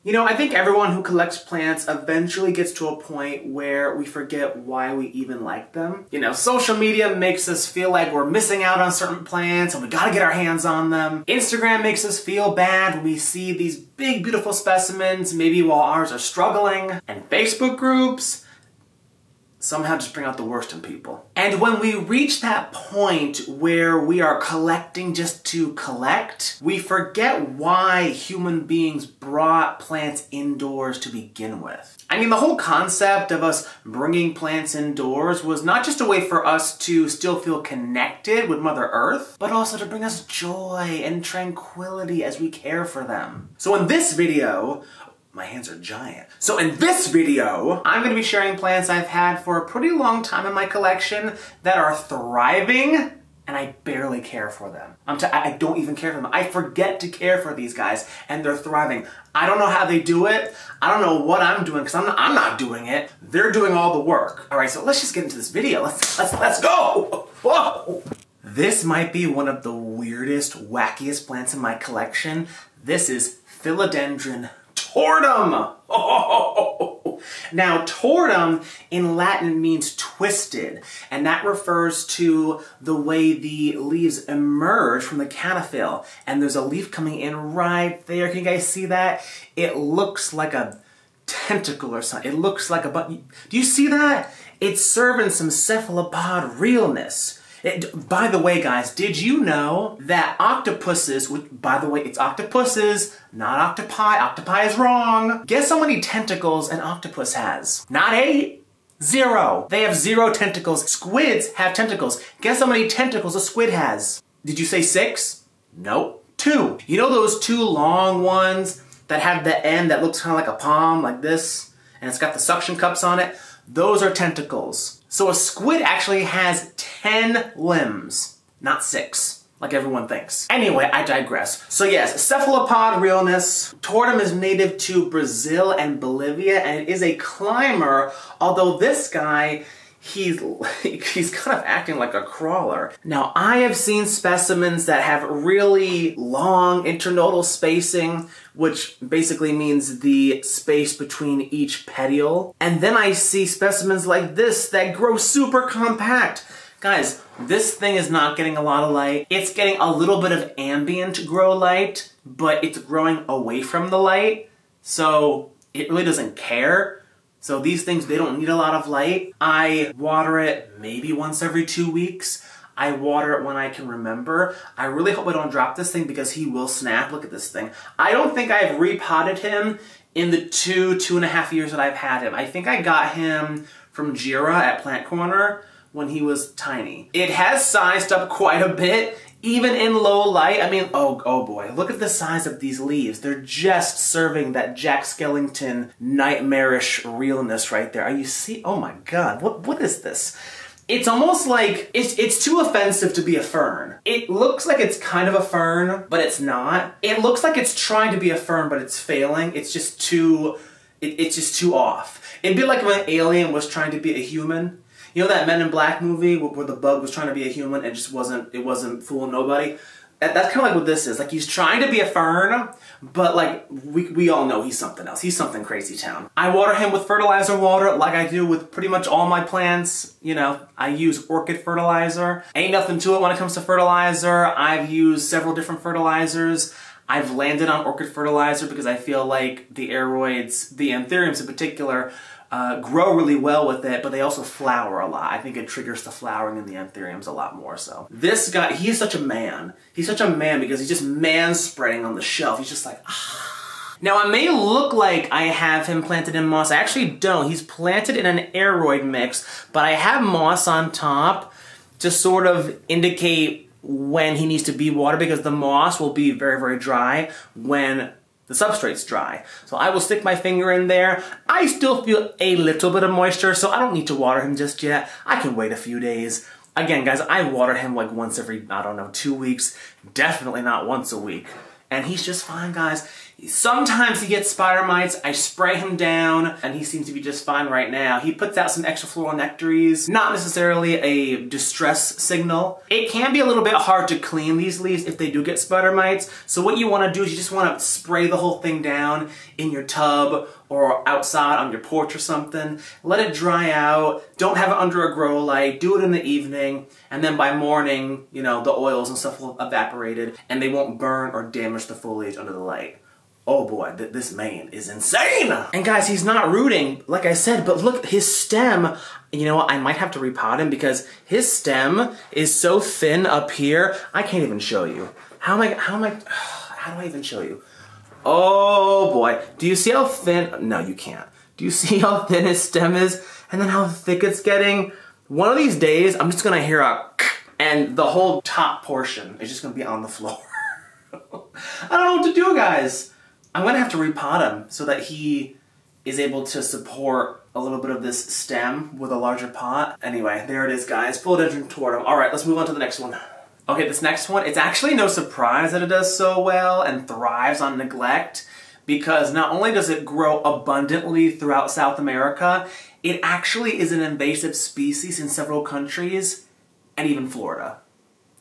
You know, I think everyone who collects plants eventually gets to a point where we forget why we even like them. You know, social media makes us feel like we're missing out on certain plants and we gotta get our hands on them. Instagram makes us feel bad when we see these big, beautiful specimens, maybe while ours are struggling. And Facebook groups somehow just bring out the worst in people. And when we reach that point where we are collecting just to collect, we forget why human beings brought plants indoors to begin with. I mean, the whole concept of us bringing plants indoors was not just a way for us to still feel connected with Mother Earth, but also to bring us joy and tranquility as we care for them. So in this video, my hands are giant. So in this video, I'm gonna be sharing plants I've had for a pretty long time in my collection that are thriving, and I barely care for them. I don't even care for them. I forget to care for these guys, and they're thriving. I don't know how they do it. I don't know what I'm doing, because I'm not doing it. They're doing all the work. All right, so let's just get into this video. Let's go! Whoa! This might be one of the weirdest, wackiest plants in my collection. This is Philodendron tortum! Oh. Now, tortum in Latin means twisted, and that refers to the way the leaves emerge from the canophyll. And there's a leaf coming in right there. Can you guys see that? It looks like a tentacle or something. It looks like a button. Do you see that? It's serving some cephalopod realness. By the way, guys, did you know that octopuses, by the way, it's octopuses, not octopi. Octopi is wrong. Guess how many tentacles an octopus has? Not 8, 0. They have 0 tentacles. Squids have tentacles. Guess how many tentacles a squid has? Did you say 6? Nope. 2. You know those 2 long ones that have the end that looks kind of like a palm, like this, and it's got the suction cups on it? Those are tentacles. So a squid actually has 10 limbs, not 6, like everyone thinks. Anyway, I digress. So yes, cephalopod realness. Tortum is native to Brazil and Bolivia, and it is a climber, although this guy, he's kind of acting like a crawler. Now, I have seen specimens that have really long internodal spacing, which basically means the space between each petiole. And then I see specimens like this that grow super compact. Guys, this thing is not getting a lot of light. It's getting a little bit of ambient grow light, but it's growing away from the light, so it really doesn't care. So these things, they don't need a lot of light. I water it maybe once every 2 weeks. I water it when I can remember. I really hope I don't drop this thing because he will snap. Look at this thing. I don't think I've repotted him in the 2.5 years that I've had him. I think I got him from Jira at Plant Corner when he was tiny. It has sized up quite a bit, even in low light. I mean, oh boy, look at the size of these leaves. They're just serving that Jack Skellington nightmarish realness right there. Are you see? Oh my God, what is this? It's almost like, it's too offensive to be a fern. It looks like it's kind of a fern, but it's not. It looks like it's trying to be a fern, but it's failing. It's just too off. It'd be like if an alien was trying to be a human. You know that Men in Black movie where the bug was trying to be a human and it wasn't fooling nobody? That's kind of like what this is. Like, he's trying to be a fern, but like, we all know he's something else. He's something crazy town. I water him with fertilizer water like I do with pretty much all my plants. You know, I use orchid fertilizer. Ain't nothing to it when it comes to fertilizer. I've used several different fertilizers. I've landed on orchid fertilizer because I feel like the aeroids, the anthuriums in particular, grow really well with it, but they also flower a lot. I think it triggers the flowering in the anthuriums a lot more so. This guy, he's such a man. He's such a man because he's just man-spreading on the shelf. He's just like, ah. Now, it may look like I have him planted in moss. I actually don't. He's planted in an aeroid mix, but I have moss on top to sort of indicate when he needs to be watered because the moss will be very, very dry when the substrate's dry. So I will stick my finger in there. I still feel a little bit of moisture, so I don't need to water him just yet. I can wait a few days. Again, guys, I water him like once every, I don't know, 2 weeks. Definitely not once a week. And he's just fine, guys. Sometimes he gets spider mites, I spray him down, and he seems to be just fine right now. He puts out some extra floral nectaries, not necessarily a distress signal. It can be a little bit hard to clean these leaves if they do get spider mites, so what you want to do is you just want to spray the whole thing down in your tub or outside on your porch or something. Let it dry out, don't have it under a grow light, do it in the evening, and then by morning, you know, the oils and stuff will have evaporated and they won't burn or damage the foliage under the light. Oh boy, this man is insane! And guys, he's not rooting, like I said, but look, his stem, you know what, I might have to repot him because his stem is so thin up here, I can't even show you. How do I even show you? Oh boy, do you see how thin, no you can't. Do you see how thin his stem is? And then how thick it's getting? One of these days, I'm just gonna hear a and the whole top portion is just gonna be on the floor. I don't know what to do, guys. I'm gonna have to repot him so that he is able to support a little bit of this stem with a larger pot. Anyway, there it is, guys. Philodendron tortum. All right, let's move on to the next one. Okay, this next one, it's actually no surprise that it does so well and thrives on neglect because not only does it grow abundantly throughout South America, it actually is an invasive species in several countries and even Florida.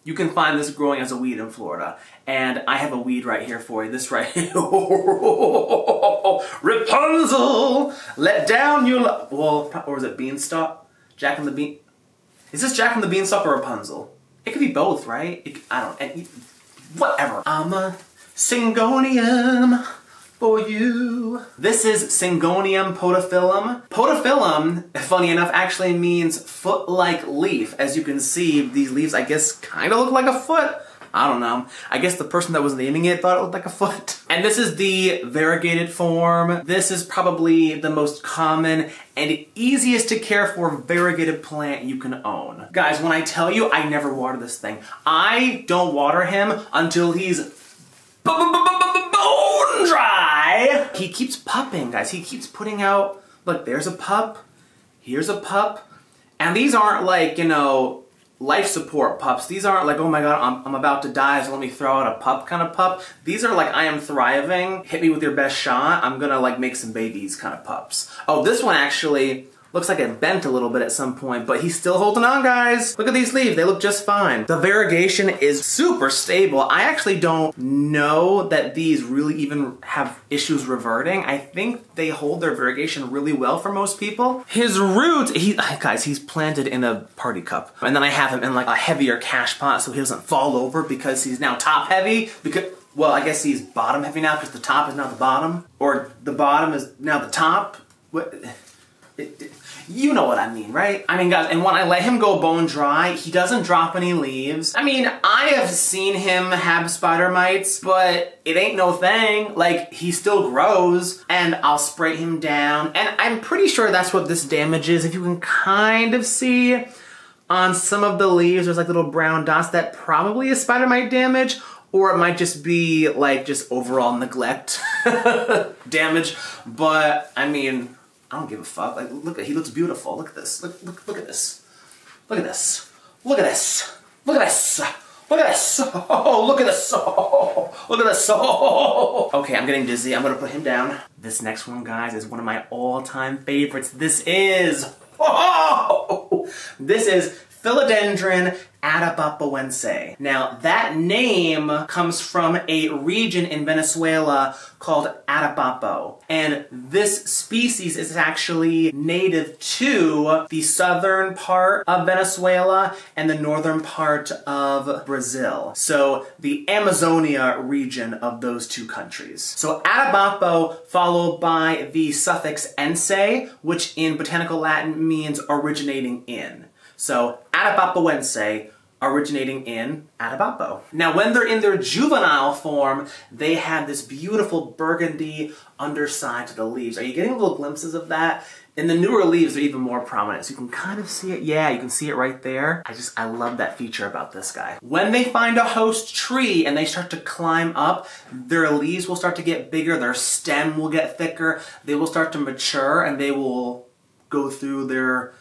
You can find this growing as a weed in Florida. And I have a weed right here for you. This right here. Rapunzel! Let down your well, or is it Beanstalk? Jack and the Bean... Is this Jack and the Beanstalk or Rapunzel? It could be both, right? I don't... Whatever. I'm a Syngonium for you. This is Syngonium podophyllum. Podophyllum, funny enough, actually means foot-like leaf. As you can see, these leaves, I guess, kind of look like a foot. I don't know. I guess the person that was naming it thought it looked like a foot. And this is the variegated form. This is probably the most common and easiest to care for variegated plant you can own. Guys, when I tell you I never water this thing, I don't water him until he's bone dry. He keeps pupping, guys. He keeps putting out, look, there's a pup, here's a pup. And these aren't like, you know, life support pups. These aren't like, oh my god, I'm about to die, so let me throw out a pup kind of pup. These are like, I am thriving, hit me with your best shot, I'm gonna like make some babies kind of pups. Oh, this one actually looks like it bent a little bit at some point, but he's still holding on, guys. Look at these leaves, they look just fine. The variegation is super stable. I actually don't know that these really even have issues reverting. I think they hold their variegation really well for most people. His roots, guys, he's planted in a party cup. And then I have him in like a heavier cash pot so he doesn't fall over because he's now top heavy. Because, well, I guess he's bottom heavy now because the top is now the bottom. Or the bottom is now the top. What? You know what I mean, right? I mean, guys, and when I let him go bone dry, he doesn't drop any leaves. I mean, I have seen him have spider mites, but it ain't no thing. Like, he still grows, and I'll spray him down, and I'm pretty sure that's what this damage is. If you can kind of see on some of the leaves, there's like little brown dots. That probably is spider mite damage, or it might just be like just overall neglect damage. But, I mean, I don't give a fuck. Like, look, he looks beautiful. Look at this. Look at this. Look at this. Look at this. Look at this. Look at this. Oh, look at this. Oh, look at this. Oh. Okay, I'm getting dizzy. I'm gonna put him down. This next one, guys, is one of my all-time favorites. This is Philodendron atabapoense. Now, that name comes from a region in Venezuela called Atabapo. And this species is actually native to the southern part of Venezuela and the northern part of Brazil. So the Amazonia region of those two countries. So Atabapo followed by the suffix ense, which in botanical Latin means originating in. So Atabapoense, originating in Atabapo. Now, when they're in their juvenile form, they have this beautiful burgundy underside to the leaves. Are you getting little glimpses of that? In the newer leaves, they're even more prominent, so you can kind of see it. Yeah, you can see it right there. I love that feature about this guy. When they find a host tree and they start to climb up, their leaves will start to get bigger, their stem will get thicker, they will start to mature, and they will go through their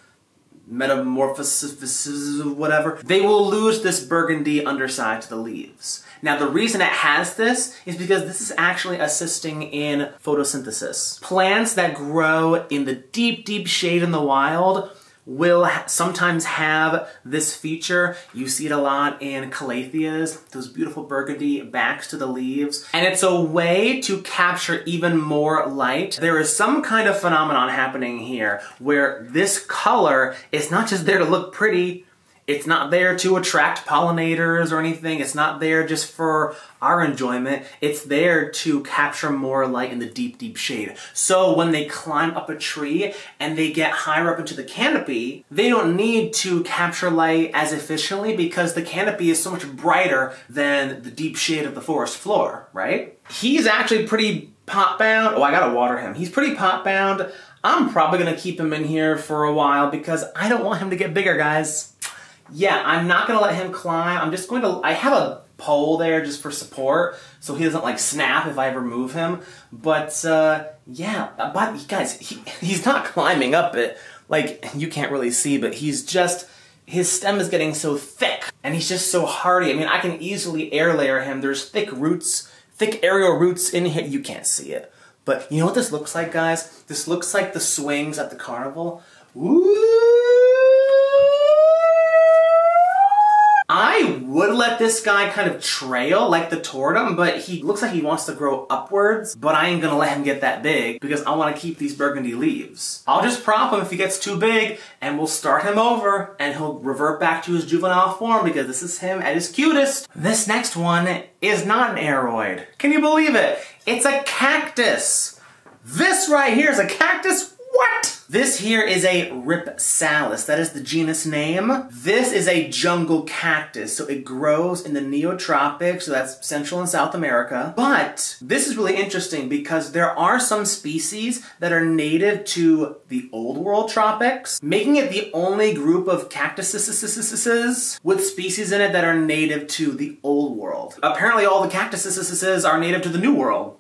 metamorphosis, whatever, they will lose this burgundy underside to the leaves. Now the reason it has this is because this is actually assisting in photosynthesis. Plants that grow in the deep, deep shade in the wild will sometimes have this feature. You see it a lot in calatheas, those beautiful burgundy backs to the leaves. And it's a way to capture even more light. There is some kind of phenomenon happening here where this color is not just there to look pretty, it's not there to attract pollinators or anything. It's not there just for our enjoyment. It's there to capture more light in the deep, deep shade. So when they climb up a tree and they get higher up into the canopy, they don't need to capture light as efficiently because the canopy is so much brighter than the deep shade of the forest floor, right? He's actually pretty pot-bound. Oh, I gotta water him. He's pretty pot-bound. I'm probably gonna keep him in here for a while because I don't want him to get bigger, guys. Yeah, I'm not gonna let him climb. I'm just going to, I have a pole there just for support so he doesn't like snap if I ever move him. But yeah, but guys, he's not climbing up it. Like, you can't really see, but he's just, his stem is getting so thick and he's just so hardy. I mean, I can easily air layer him. There's thick roots, thick aerial roots in here. You can't see it. But you know what this looks like, guys? This looks like the swings at the carnival. Ooh! I would let this guy kind of trail like the tortum, but he looks like he wants to grow upwards, but I ain't gonna let him get that big because I want to keep these burgundy leaves. I'll just prop him if he gets too big and we'll start him over and he'll revert back to his juvenile form because this is him at his cutest. This next one is not an aroid. Can you believe it? It's a cactus. This right here is a cactus. What? This here is a Ripsalis. That is the genus name. This is a jungle cactus, so it grows in the neotropics, so that's Central and South America. But this is really interesting because there are some species that are native to the Old World tropics, making it the only group of cactuses with species in it that are native to the Old World. Apparently all the cactuses are native to the New World.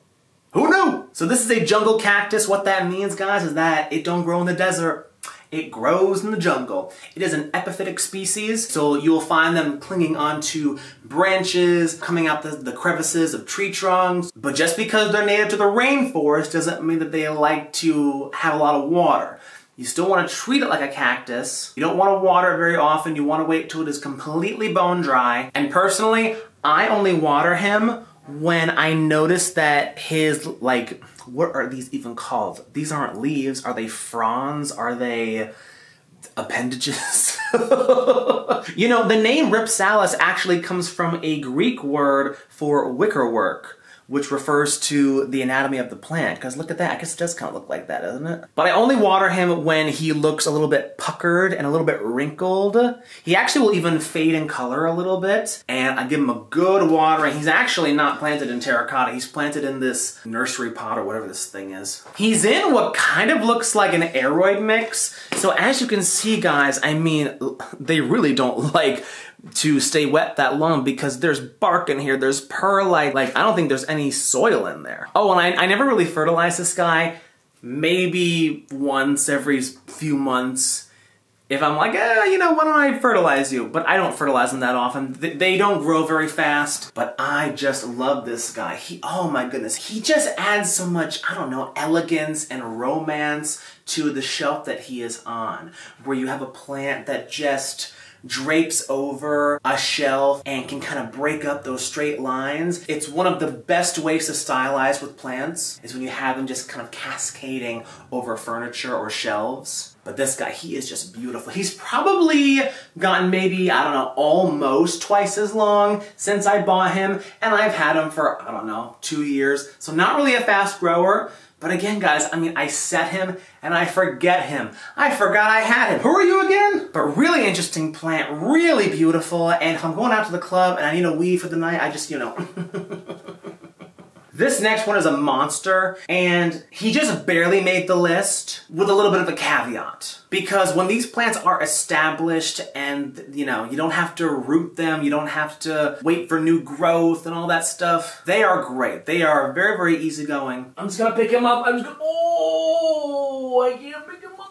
Who knew? So this is a jungle cactus. What that means, guys, is that it don't grow in the desert. It grows in the jungle. It is an epiphytic species, so you'll find them clinging onto branches, coming out the crevices of tree trunks. But just because they're native to the rainforest doesn't mean that they like to have a lot of water. You still want to treat it like a cactus. You don't want to water it very often. You want to wait till it is completely bone dry. And personally, I only water him when I notice that his, like, what are these even called? These aren't leaves. Are they fronds? Are they appendages? You know, the name Ripsalis actually comes from a Greek word for wickerwork, which refers to the anatomy of the plant. Because look at that, I guess it does kind of look like that, doesn't it? But I only water him when he looks a little bit puckered and a little bit wrinkled. He actually will even fade in color a little bit. And I give him a good watering. He's actually not planted in terracotta. He's planted in this nursery pot or whatever this thing is. He's in what kind of looks like an aroid mix. So as you can see, guys, I mean, they really don't like to stay wet that long because there's bark in here, there's perlite, like I don't think there's any soil in there. Oh, and I never really fertilize this guy, maybe once every few months. If I'm like, you know, why don't I fertilize you? But I don't fertilize them that often. They don't grow very fast, but I just love this guy. Oh my goodness, he just adds so much, I don't know, elegance and romance to the shelf that he is on, where you have a plant that just drapes over a shelf and can kind of break up those straight lines. It's one of the best ways to stylize with plants is when you have them just kind of cascading over furniture or shelves. But this guy, he is just beautiful. He's probably gotten maybe, I don't know, almost twice as long since I bought him, and I've had him for, I don't know, 2 years. So not really a fast grower. But again, guys, I mean, I set him and I forget him. I forgot I had him. Who are you again? But really interesting plant, really beautiful. And if I'm going out to the club and I need a weed for the night, I just, you know. This next one is a monster, and he just barely made the list with a little bit of a caveat. Because when these plants are established and, you know, you don't have to root them, you don't have to wait for new growth and all that stuff, they are great. They are very, very easygoing. I'm just gonna pick him up. I'm just gonna, oh, I can't pick him up.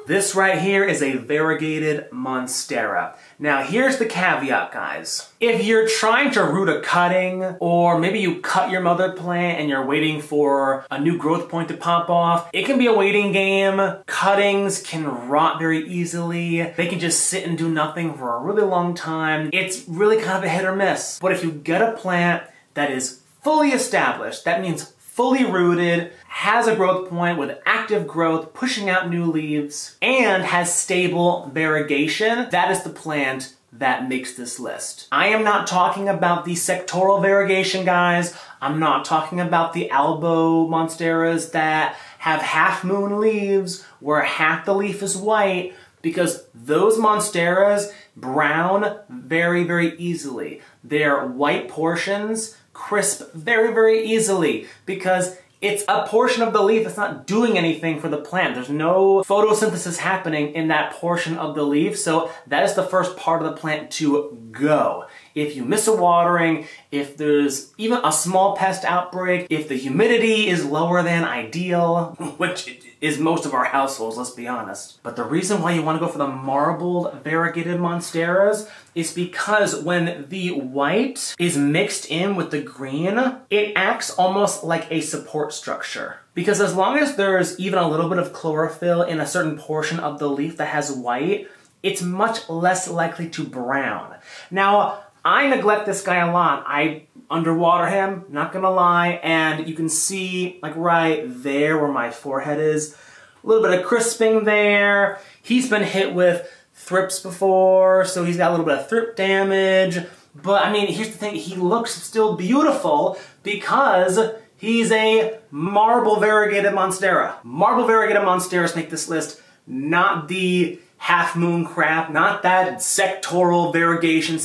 This right here is a variegated monstera. Now here's the caveat, guys. If you're trying to root a cutting, or maybe you cut your mother plant and you're waiting for a new growth point to pop off, it can be a waiting game. Cuttings can rot very easily. They can just sit and do nothing for a really long time. It's really kind of a hit or miss. But if you get a plant that is fully established, that means fully rooted, has a growth point with active growth, pushing out new leaves, and has stable variegation, that is the plant that makes this list. I am not talking about the sectoral variegation, guys. I'm not talking about the albo monsteras that have half moon leaves where half the leaf is white, because those monsteras brown very, very easily. Their white portions crisp very, very easily because it's a portion of the leaf that's not doing anything for the plant. There's no photosynthesis happening in that portion of the leaf, so that is the first part of the plant to go. If you miss a watering, if there's even a small pest outbreak, if the humidity is lower than ideal, which is most of our households, let's be honest. But the reason why you want to go for the marbled variegated monsteras is because when the white is mixed in with the green, it acts almost like a support structure. Because as long as there's even a little bit of chlorophyll in a certain portion of the leaf that has white, it's much less likely to brown. Now, I neglect this guy a lot. I underwater him, not gonna lie, and you can see, like right there where my forehead is, a little bit of crisping there. He's been hit with thrips before, so he's got a little bit of thrip damage. But I mean, here's the thing, he looks still beautiful because he's a marble variegated monstera. Marble variegated monsteras make this list, not the half moon crap, not that sectoral variegation.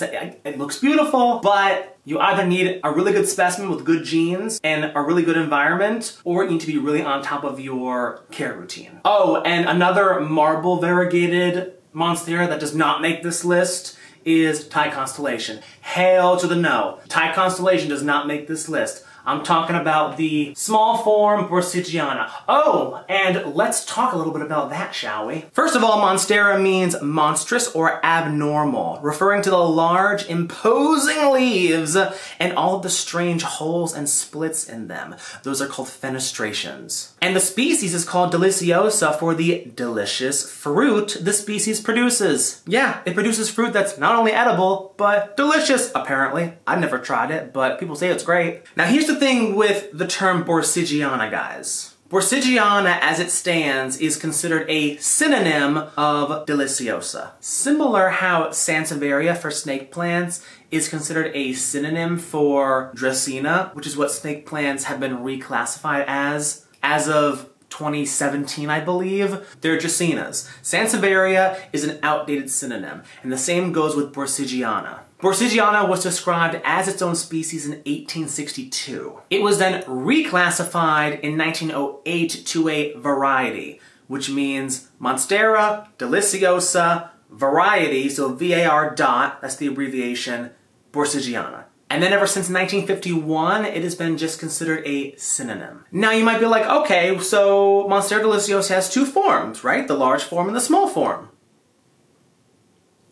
It looks beautiful, but you either need a really good specimen with good genes and a really good environment, or you need to be really on top of your care routine. Oh, and another marble variegated monstera that does not make this list is Thai Constellation. Hail to the no. Thai Constellation does not make this list. I'm talking about the small form Borsigiana. Oh, and let's talk a little bit about that, shall we? First of all, monstera means monstrous or abnormal, referring to the large, imposing leaves and all of the strange holes and splits in them. Those are called fenestrations. And the species is called deliciosa for the delicious fruit the species produces. Yeah, it produces fruit that's not only edible, but delicious, apparently. I've never tried it, but people say it's great. Now here's the thing with the term Borsigiana, guys. Borsigiana, as it stands, is considered a synonym of deliciosa. Similar how Sansevieria for snake plants is considered a synonym for Dracaena, which is what snake plants have been reclassified as of 2017, I believe. They're Dracaenas. Sansevieria is an outdated synonym, and the same goes with Borsigiana. Borsigiana was described as its own species in 1862. It was then reclassified in 1908 to a variety, which means Monstera deliciosa variety, so VAR dot, that's the abbreviation, Borsigiana. And then ever since 1951, it has been just considered a synonym. Now you might be like, okay, so Monstera deliciosa has two forms, right? The large form and the small form.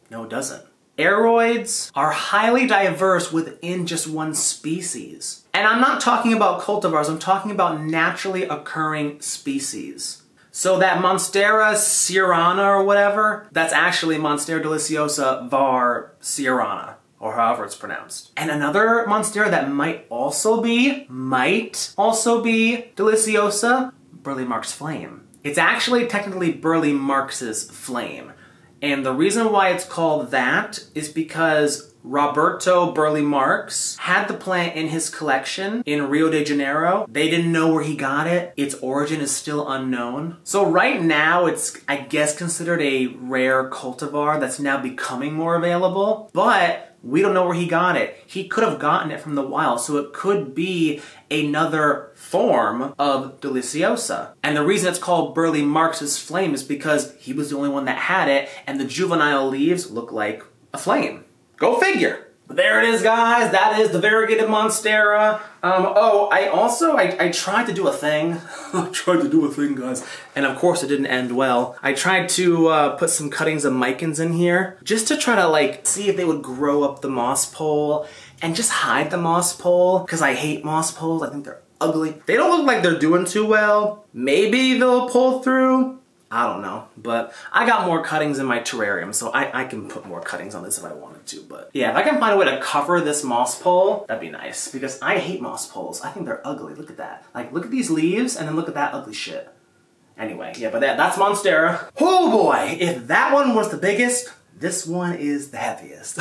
No, it doesn't. Aroids are highly diverse within just one species. And I'm not talking about cultivars, I'm talking about naturally occurring species. So that Monstera cearana or whatever, that's actually Monstera deliciosa var. cearana, or however it's pronounced. And another monstera that might also be deliciosa, Burle Marx flame. It's actually technically Burle Marx's flame. And the reason why it's called that is because Roberto Burle Marx had the plant in his collection in Rio de Janeiro. They didn't know where he got it. Its origin is still unknown. So right now it's, I guess, considered a rare cultivar that's now becoming more available, but we don't know where he got it. He could have gotten it from the wild, so it could be another form of deliciosa. And the reason it's called Burle Marx's flame is because he was the only one that had it, and the juvenile leaves look like a flame. Go figure. But there it is, guys. That is the variegated Monstera. I tried to do a thing. I tried to do a thing, guys. And of course it didn't end well. I tried to put some cuttings of micans in here just to try to like see if they would grow up the moss pole and just hide the moss pole, because I hate moss poles. I think they're ugly. They don't look like they're doing too well. Maybe they'll pull through. I don't know, but I got more cuttings in my terrarium, so I can put more cuttings on this if I wanted to, but yeah, if I can find a way to cover this moss pole, that'd be nice, because I hate moss poles. I think they're ugly. Look at that. Like, look at these leaves, and then look at that ugly shit. Anyway, yeah, but that's Monstera. Oh boy, if that one was the biggest, this one is the heaviest.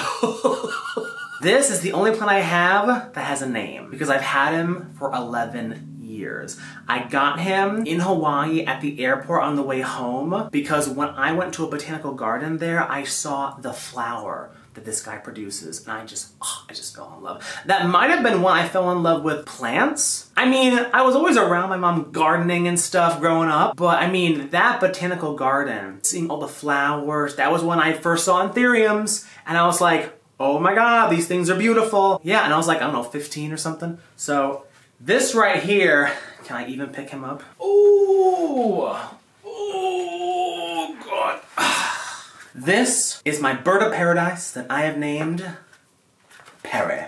This is the only plant I have that has a name, because I've had him for 11 years. I got him in Hawaii at the airport on the way home because when I went to a botanical garden there, I saw the flower that this guy produces, and I just fell in love. That might have been when I fell in love with plants. I mean, I was always around my mom gardening and stuff growing up, but I mean, that botanical garden, seeing all the flowers, that was when I first saw anthuriums, and I was like, oh my god, these things are beautiful. Yeah, and I was like, I don't know, 15 or something. So this right here, can I even pick him up? Ooh, oh god. This is my bird of paradise that I have named Perry.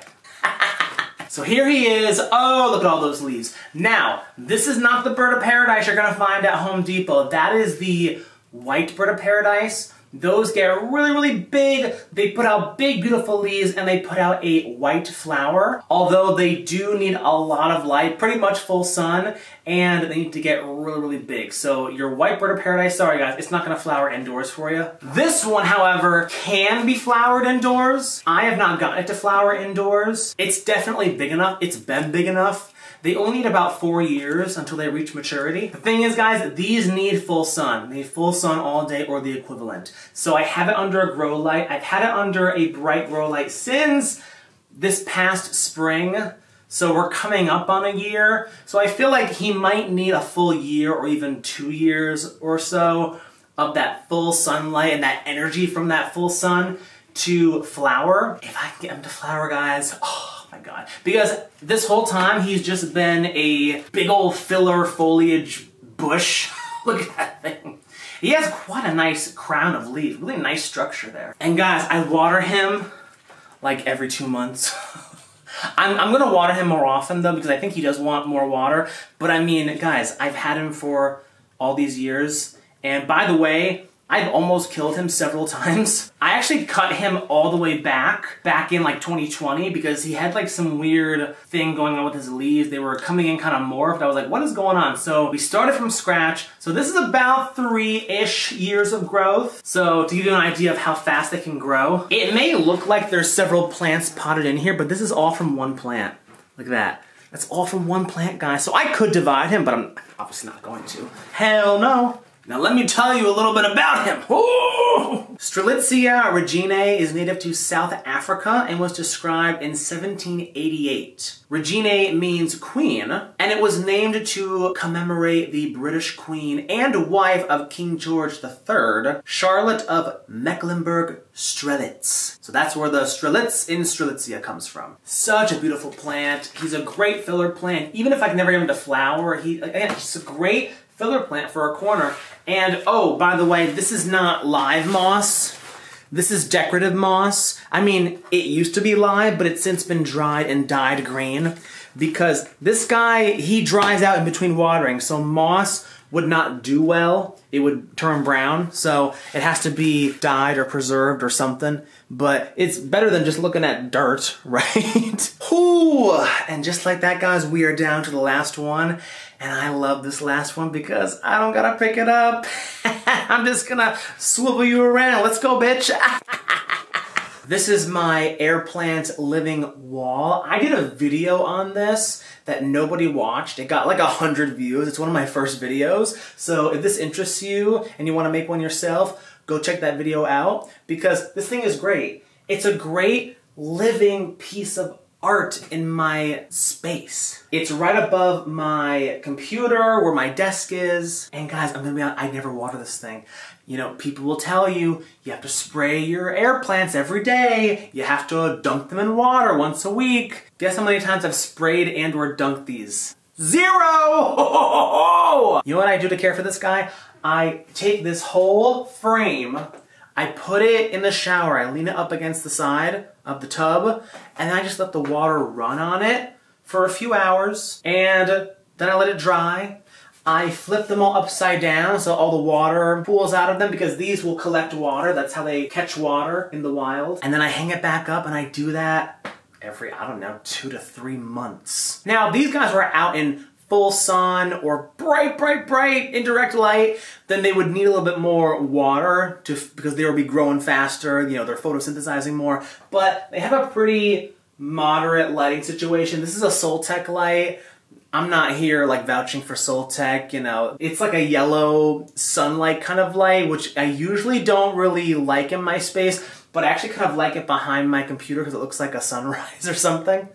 So here he is. Oh, look at all those leaves. Now, this is not the bird of paradise you're gonna find at Home Depot. That is the white bird of paradise. Those get really, really big. They put out big, beautiful leaves, and they put out a white flower. Although they do need a lot of light, pretty much full sun, and they need to get really, really big. So your white bird of paradise, sorry guys, it's not gonna flower indoors for you. This one, however, can be flowered indoors. I have not gotten it to flower indoors. It's definitely big enough. It's been big enough. They only need about 4 years until they reach maturity. The thing is, guys, these need full sun. They need full sun all day or the equivalent. So I have it under a grow light. I've had it under a bright grow light since this past spring. So we're coming up on a year. So I feel like he might need a full year or even 2 years or so of that full sunlight and that energy from that full sun to flower. If I can get him to flower, guys, oh my god. Because this whole time he's just been a big old filler foliage bush. Look at that thing. He has quite a nice crown of leaves, really nice structure there. And guys, I water him like every 2 months. I'm gonna water him more often though, because I think he does want more water. But I mean, guys, I've had him for all these years. And by the way, I've almost killed him several times. I actually cut him all the way back in like 2020 because he had like some weird thing going on with his leaves. They were coming in kind of morphed. I was like, what is going on? So we started from scratch. So this is about 3-ish years of growth. So to give you an idea of how fast they can grow. It may look like there's several plants potted in here, but this is all from one plant. Look at that. That's all from one plant, guys. So I could divide him, but I'm obviously not going to. Hell no. Now let me tell you a little bit about him. Ooh! Strelitzia reginae is native to South Africa and was described in 1788. Reginae means queen, and it was named to commemorate the British queen and wife of King George III, Charlotte of Mecklenburg-Strelitz. So that's where the Strelitz in Strelitzia comes from. Such a beautiful plant. He's a great filler plant. Even if I can never get him to flower, again, he's a great filler plant for a corner. And oh, by the way, this is not live moss. This is decorative moss. I mean, it used to be live, but it's since been dried and dyed green because this guy, he dries out in between watering. So moss would not do well. It would turn brown. So it has to be dyed or preserved or something. But it's better than just looking at dirt, right? Ooh, and just like that, guys, we are down to the last one. And I love this last one because I don't gotta pick it up. I'm just gonna swivel you around. Let's go, bitch. This is my air plant living wall. I did a video on this that nobody watched. It got like 100 views. It's one of my first videos. So if this interests you and you wanna make one yourself, go check that video out because this thing is great. It's a great living piece of art in my space. It's right above my computer where my desk is. And guys, I'm gonna be honest, I never water this thing. You know, people will tell you, you have to spray your air plants every day. You have to dunk them in water once a week. Guess how many times I've sprayed and or dunked these? 0! You know what I do to care for this guy? I take this whole frame, I put it in the shower, I lean it up against the side of the tub, and I just let the water run on it for a few hours, and then I let it dry. I flip them all upside down so all the water pools out of them, because these will collect water. That's how they catch water in the wild. And then I hang it back up, and I do that every, I don't know, 2 to 3 months. Now, if these guys were out in full sun or bright indirect light, then they would need a little bit more water because they would be growing faster, you know, they're photosynthesizing more. But they have a pretty moderate lighting situation. This is a Soltech light. I'm not here like vouching for Soltech, you know. It's like a yellow sunlight kind of light, which I usually don't really like in my space, but I actually kind of like it behind my computer because it looks like a sunrise or something.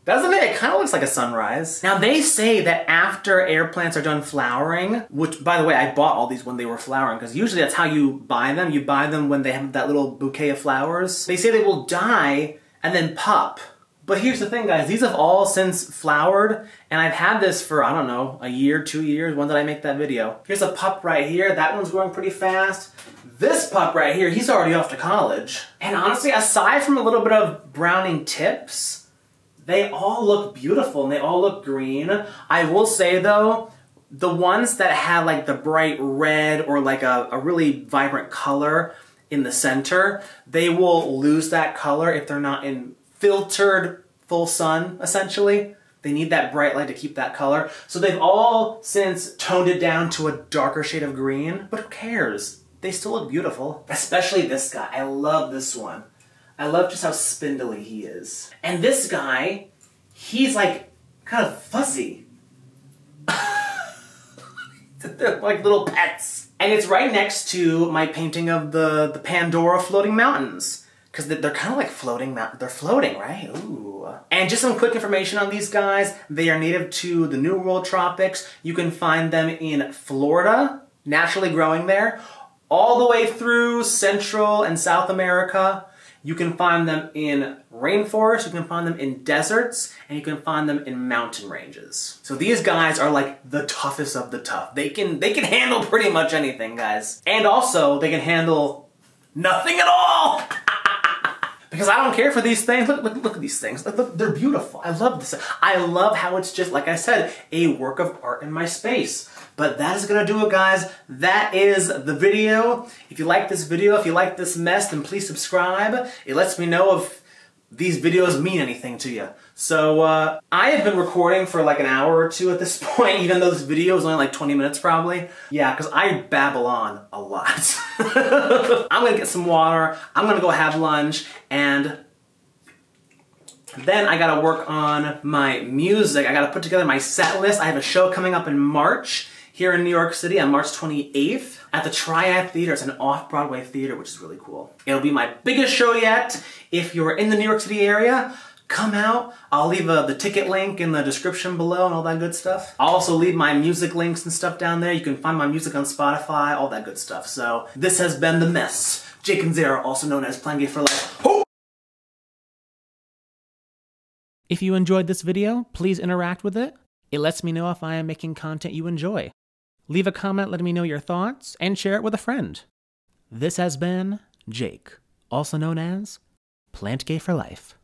Doesn't it? It kind of looks like a sunrise. Now they say that after air plants are done flowering, which by the way, I bought all these when they were flowering because usually that's how you buy them. You buy them when they have that little bouquet of flowers. They say they will die and then pop. But here's the thing, guys, these have all since flowered, and I've had this for, I don't know, a year, 2 years. When did I make that video? Here's a pup right here. That one's growing pretty fast. This pup right here, he's already off to college. And honestly, aside from a little bit of browning tips, they all look beautiful and they all look green. I will say though, the ones that had like the bright red or like a really vibrant color in the center, they will lose that color if they're not in filtered full sun, essentially. They need that bright light to keep that color. So they've all since toned it down to a darker shade of green, but who cares? They still look beautiful. Especially this guy. I love this one. I love just how spindly he is. And this guy, he's like kind of fuzzy. They're like little pets. And it's right next to my painting of the Pandora floating mountains. Because they're kind of like floating, they're floating, right? Ooh. And just some quick information on these guys. They are native to the New World tropics. You can find them in Florida, naturally growing there, all the way through Central and South America. You can find them in rainforests, you can find them in deserts, and you can find them in mountain ranges. So these guys are like the toughest of the tough. They can handle pretty much anything, guys. And also, they can handle nothing at all! Because I don't care for these things. Look at these things. Look, they're beautiful. I love this. I love how it's just, like I said, a work of art in my space. But that is gonna do it, guys. That is the video. If you like this video, if you like this mess, then please subscribe. It lets me know if these videos mean anything to you. So, I have been recording for like an hour or two at this point, even though this video is only like 20 minutes probably. Yeah, because I babble on a lot. I'm gonna get some water, I'm gonna go have lunch, and then I gotta work on my music. I gotta put together my set list. I have a show coming up in March here in New York City on March 28th at the Triad Theater. It's an off-Broadway theater, which is really cool. It'll be my biggest show yet. If you're in the New York City area, come out. I'll leave the ticket link in the description below and all that good stuff. I'll also leave my music links and stuff down there. You can find my music on Spotify, all that good stuff. So this has been The Mess. Jake and Zara, also known as Playing Gay for Life. Oh! If you enjoyed this video, please interact with it. It lets me know if I am making content you enjoy. Leave a comment letting me know your thoughts, and share it with a friend. This has been Jake, also known as Plant Gay for Life.